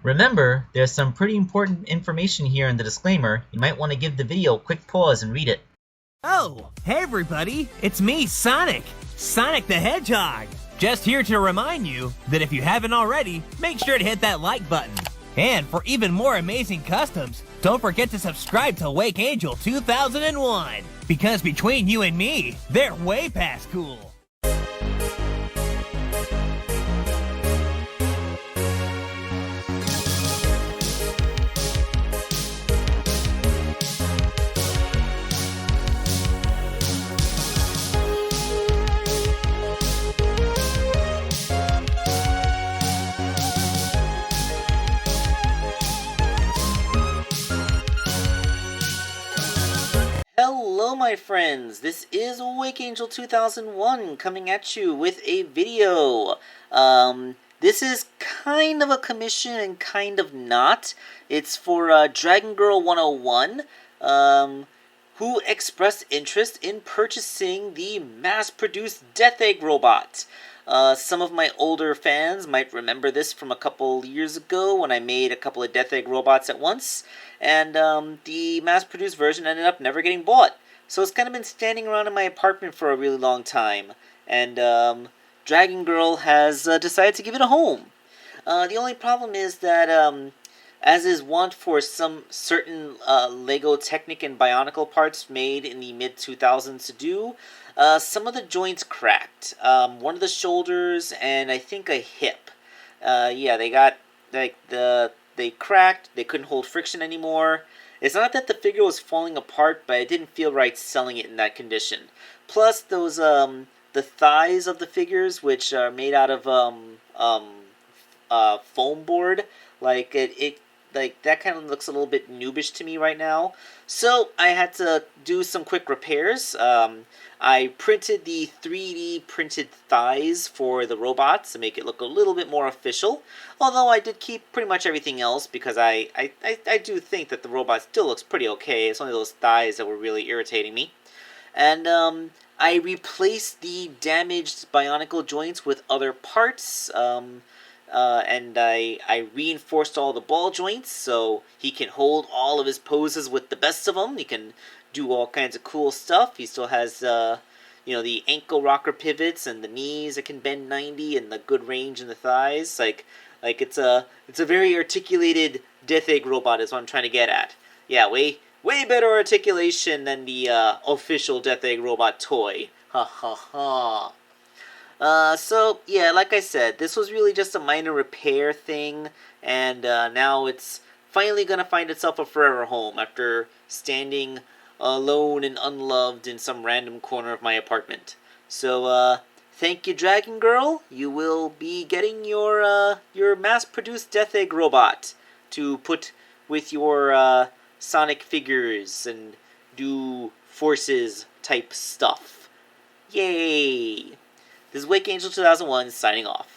Remember, there's some pretty important information here in the disclaimer. You might want to give the video a quick pause and read it. Oh, hey everybody, it's me, Sonic! Sonic the Hedgehog! Just here to remind you that if you haven't already, make sure to hit that like button. And for even more amazing customs, don't forget to subscribe to Wake Angel 2001, because between you and me, they're way past cool. Hello my friends, this is Wake Angel 2001 coming at you with a video. This is kind of a commission and kind of not. It's for Dragon Girl 101, who expressed interest in purchasing the mass-produced Death Egg robot. Some of my older fans might remember this from a couple years ago when I made a couple of Death Egg robots at once, and the mass-produced version ended up never getting bought. So it's kind of been standing around in my apartment for a really long time, and Dragon Girl has decided to give it a home. The only problem is that, as is wont for some certain Lego Technic and Bionicle parts made in the mid-2000s to do, some of the joints cracked. One of the shoulders and I think a hip. Yeah, they got, like, they cracked, they couldn't hold friction anymore. It's not that the figure was falling apart, but it didn't feel right selling it in that condition. Plus, those, the thighs of the figures, which are made out of, foam board, like, like, that kind of looks a little bit noobish to me right now. So, I had to do some quick repairs. I printed the 3D printed thighs for the robots to make it look a little bit more official. Although I did keep pretty much everything else because I do think that the robot still looks pretty okay. It's only those thighs that were really irritating me. And I replaced the damaged Bionicle joints with other parts. And I reinforced all the ball joints so he can hold all of his poses with the best of them. He can do all kinds of cool stuff. He still has, you know, the ankle rocker pivots and the knees that can bend 90 and the good range in the thighs. Like it's a very articulated Death Egg robot is what I'm trying to get at. Yeah, way better articulation than the official Death Egg robot toy. Ha ha ha. So, yeah, like I said, this was really just a minor repair thing, and now it's finally going to find itself a forever home after standing alone and unloved in some random corner of my apartment. So, thank you, Dragon Girl. You will be getting your mass-produced Death Egg robot to put with your Sonic figures and do Forces-type stuff. Yay! This is Wake Angel 2001 signing off.